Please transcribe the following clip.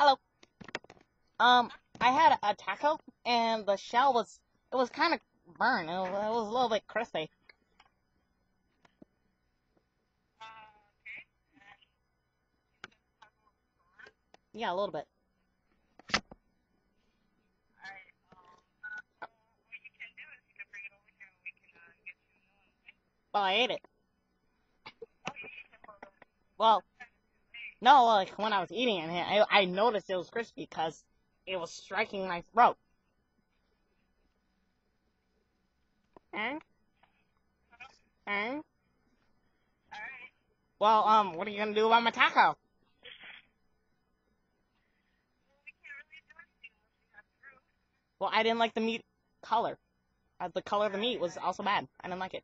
Hello. I had a taco, and the shell it was kind of burned. It was a little bit crispy. Yeah, a little bit. Well, I ate it. Well, no, like when I was eating it, I noticed it was crispy because it was striking my throat. And, and, well, what are you gonna do about my taco? Well, I didn't like the meat color. The color of the meat was also bad. I didn't like it.